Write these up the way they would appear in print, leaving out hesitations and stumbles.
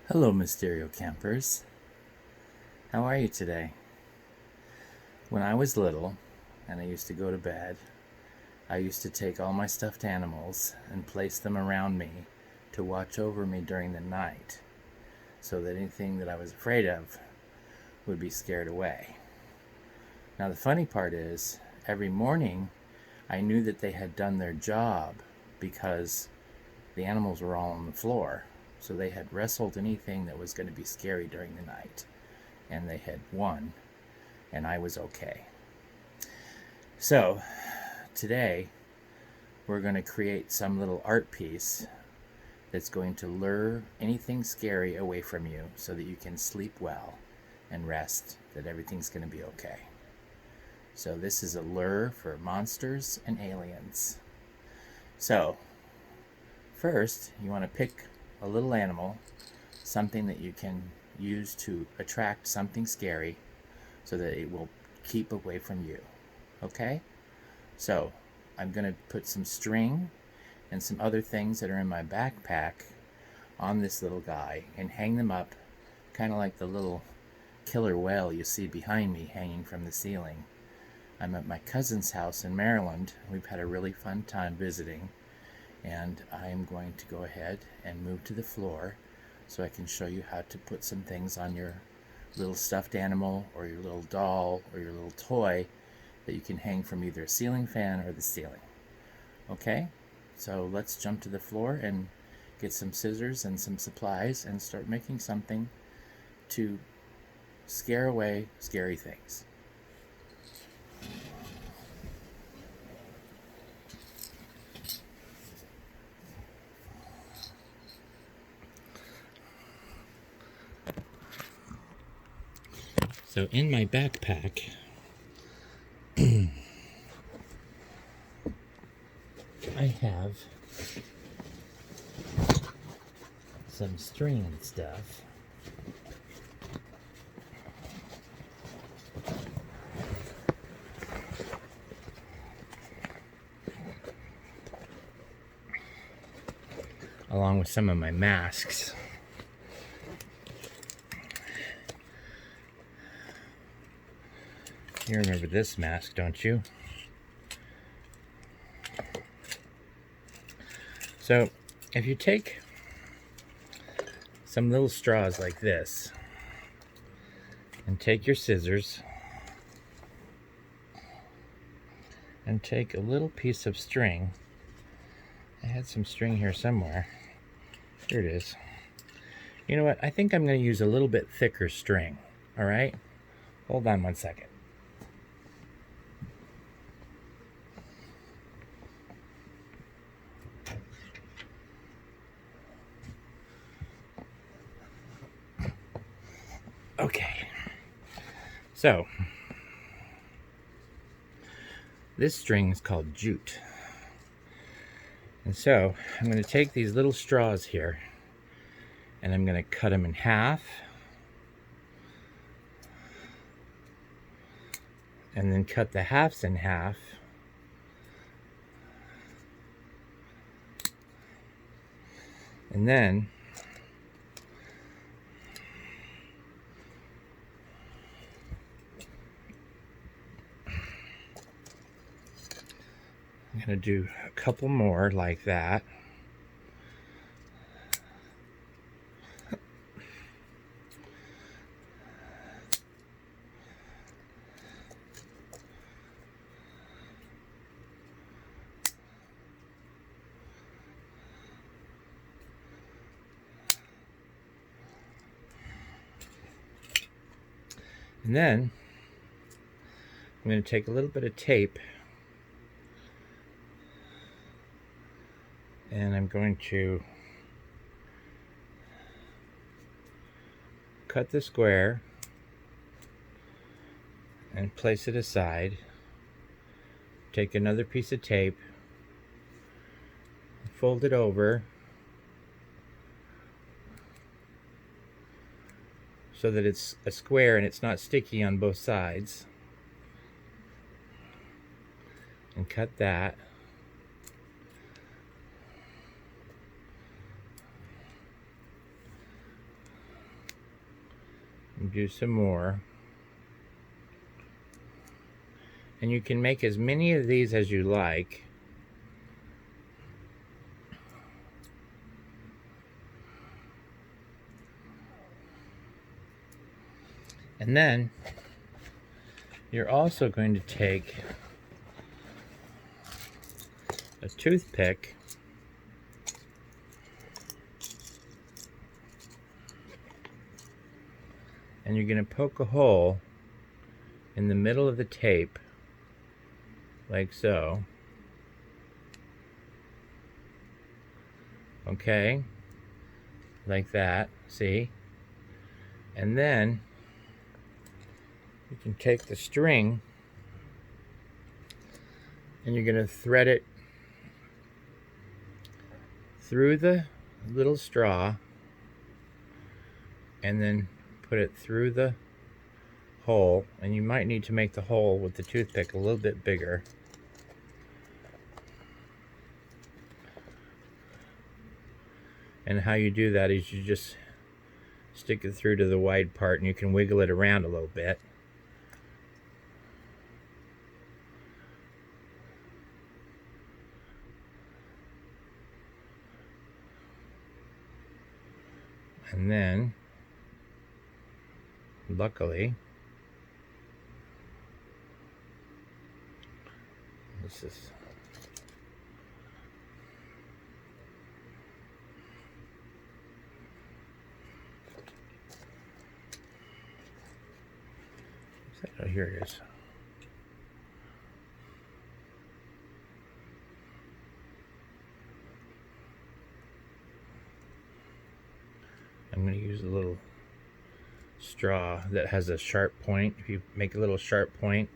Hello, Msterio campers. How are you today? When I was little and I used to go to bed, I used to take all my stuffed animals and place them around me to watch over me during the night so that anything that I was afraid of would be scared away. Now, the funny part is, every morning I knew that they had done their job because the animals were all on the floor. So they had wrestled anything that was going to be scary during the night, and they had won, and I was okay. So today we're going to create some little art piece that's going to lure anything scary away from you so that you can sleep well and rest, that everything's going to be okay. So this is a lure for monsters and aliens. So first, you want to pick a little animal, something that you can use to attract something scary so that it will keep away from you. Okay? So I'm going to put some string and some other things that are in my backpack on this little guy and hang them up kind of like the little killer whale you see behind me hanging from the ceiling. I'm at my cousin's house in Maryland. We've had a really fun time visiting, and I am going to go ahead and move to the floor so I can show you how to put some things on your little stuffed animal or your little doll or your little toy that you can hang from either a ceiling fan or the ceiling. Okay, so let's jump to the floor and get some scissors and some supplies and start making something to scare away scary things. So in my backpack, I have some string and stuff. Along with some of my masks. You remember this mask, don't you? So, if you take some little straws like this and take your scissors and take a little piece of string. I had some string here somewhere. Here it is. You know what? I think I'm going to use a little bit thicker string. All right? Hold on one second. Okay. So, this string is called jute. And so, I'm going to take these little straws here and I'm going to cut them in half. And then cut the halves in half. And then I'm going to do a couple more like that. And then I'm going to take a little bit of tape and I'm going to cut the square and place it aside. Take another piece of tape, fold it over so that it's a square and it's not sticky on both sides. And cut that. And do some more. And you can make as many of these as you like. And then you're also going to take a toothpick and you're going to poke a hole in the middle of the tape, like so. Okay, like that, see? And then you can take the string and you're going to thread it through the little straw and then put it through the hole. And you might need to make the hole with the toothpick a little bit bigger. And how you do that is you just stick it through to the wide part and you can wiggle it around a little bit. And then, luckily, this is oh, here it is. I'm going to use a little straw that has a sharp point. If you make a little sharp point,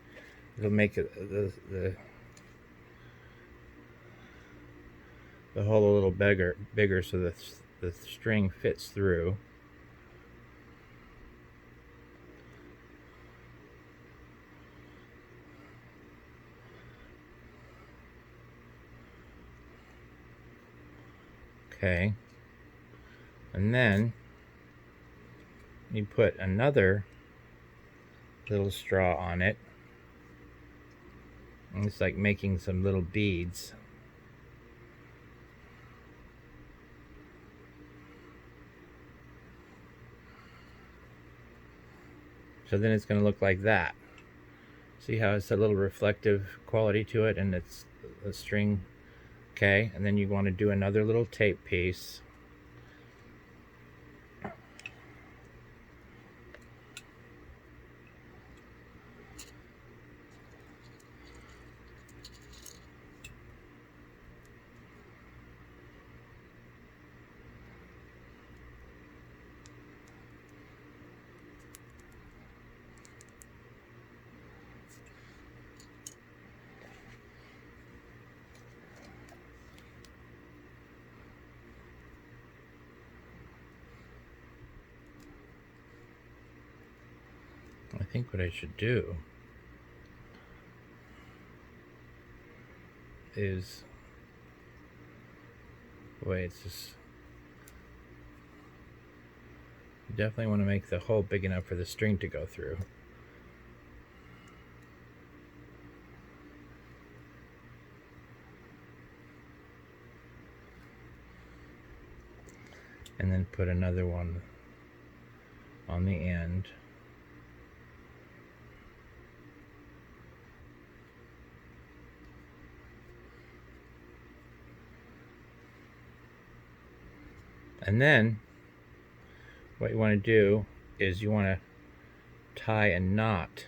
it'll make it, the hole a little bigger so the string fits through. Okay, and then you put another little straw on it. And it's like making some little beads. So then it's going to look like that. See how it's a little reflective quality to it, and it's a string. Okay, and then you want to do another little tape piece. I think what I should do is, wait, it's just, you definitely want to make the hole big enough for the string to go through. And then put another one on the end. And then what you want to do is you want to tie a knot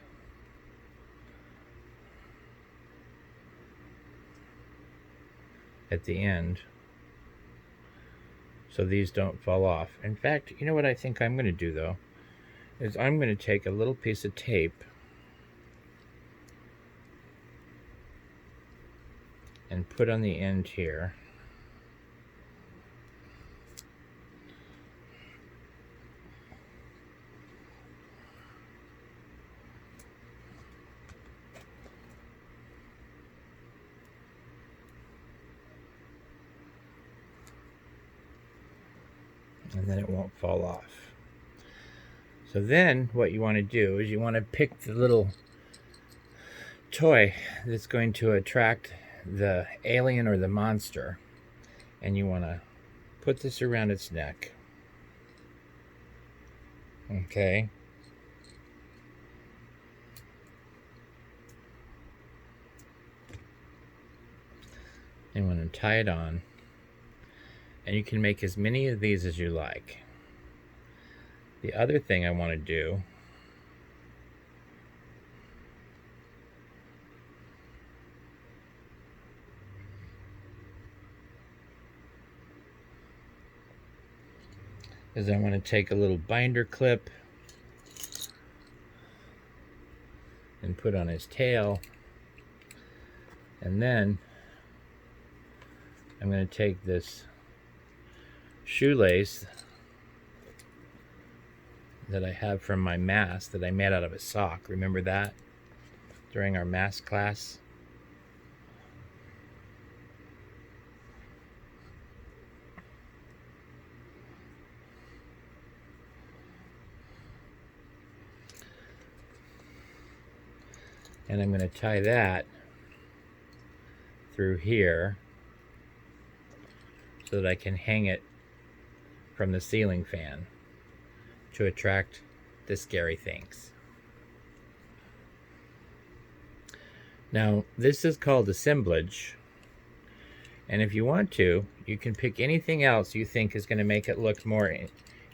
at the end so these don't fall off. In fact, you know what I think I'm going to do though, is I'm going to take a little piece of tape and put on the end here. And then it won't fall off. So then what you want to do is you want to pick the little toy that's going to attract the alien or the monster, and you want to put this around its neck. Okay. And want to tie it on. And you can make as many of these as you like. The other thing I want to do is I want to take a little binder clip and put on his tail, and then I'm going to take this shoelace that I have from my mask that I made out of a sock. Remember that during our mask class? And I'm going to tie that through here so that I can hang it from the ceiling fan to attract the scary things. Now, this is called assemblage, and if you want to, you can pick anything else you think is going to make it look more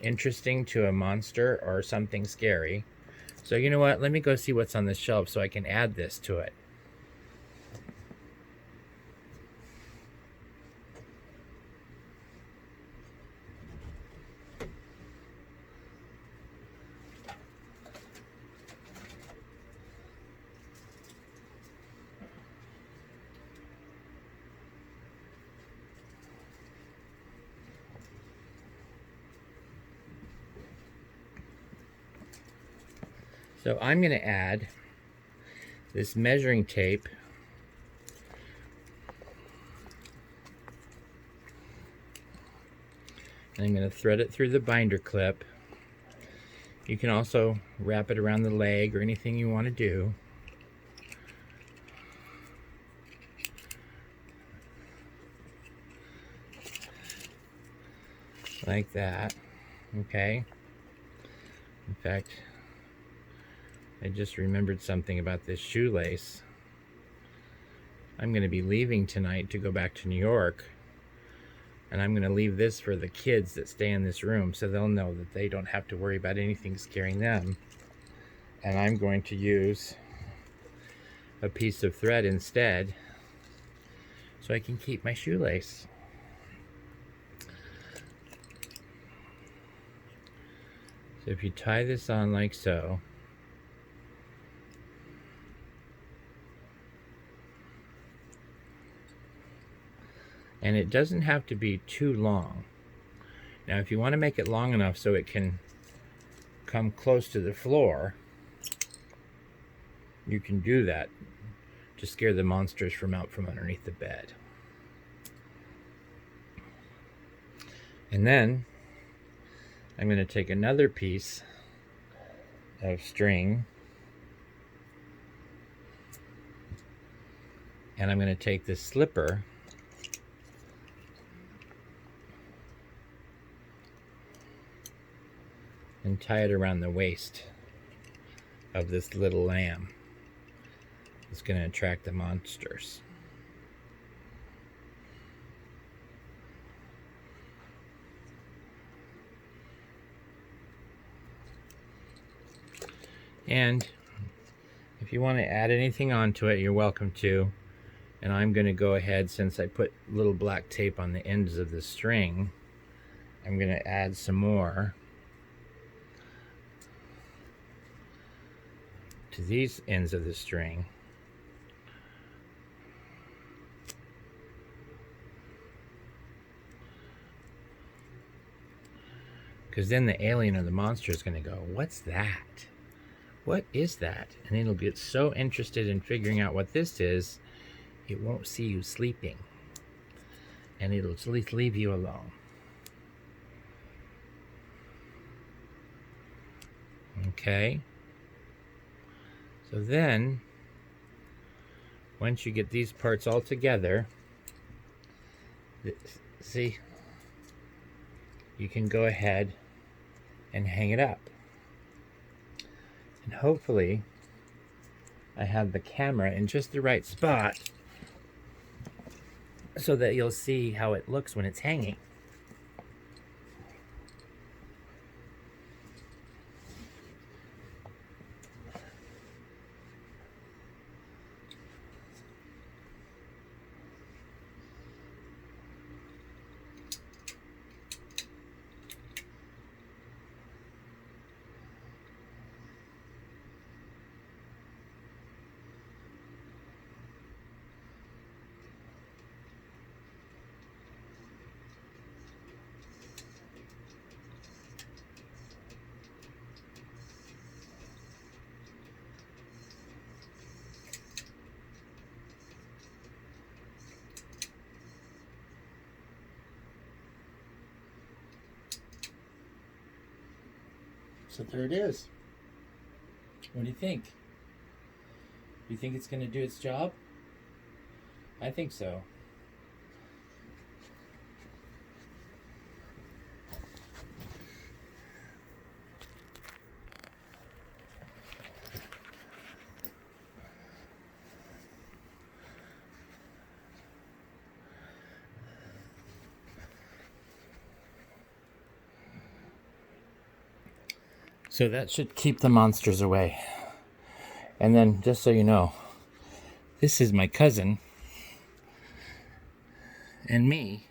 interesting to a monster or something scary. So you know what, let me go see what's on the shelf so I can add this to it. So I'm going to add this measuring tape and I'm going to thread it through the binder clip. You can also wrap it around the leg or anything you want to do. Like that. Okay. In fact, I just remembered something about this shoelace. I'm going to be leaving tonight to go back to New York, and I'm going to leave this for the kids that stay in this room so they'll know that they don't have to worry about anything scaring them. And I'm going to use a piece of thread instead so I can keep my shoelace. So if you tie this on like so, and it doesn't have to be too long. Now if you want to make it long enough so it can come close to the floor, you can do that to scare the monsters from out from underneath the bed. And then I'm going to take another piece of string and I'm going to take this slipper and tie it around the waist of this little lamb. It's going to attract the monsters. And if you want to add anything onto it, you're welcome to. And I'm going to go ahead, since I put little black tape on the ends of the string, I'm going to add some more to these ends of the string. Because then the alien or the monster is going to go, "What's that? What is that?" And it'll get so interested in figuring out what this is, it won't see you sleeping. And it'll at least leave you alone. Okay. So then, once you get these parts all together, see, you can go ahead and hang it up. And hopefully, I have the camera in just the right spot so that you'll see how it looks when it's hanging. So there it is. What do you think? Do you think it's going to do its job? I think so. So that should keep the monsters away. And then, just so you know, this is my cousin and me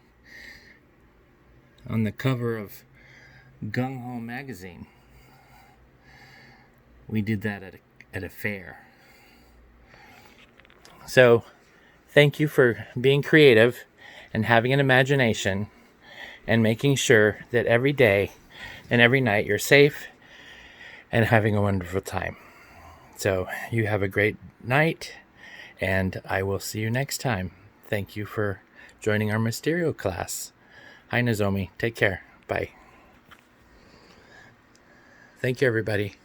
on the cover of Gung Ho magazine. We did that at a fair. So, thank you for being creative and having an imagination and making sure that every day and every night you're safe and having a wonderful time. So, you have a great night, and I will see you next time. Thank you for joining our Msterio class. Hi, Nozomi. Take care. Bye. Thank you, everybody.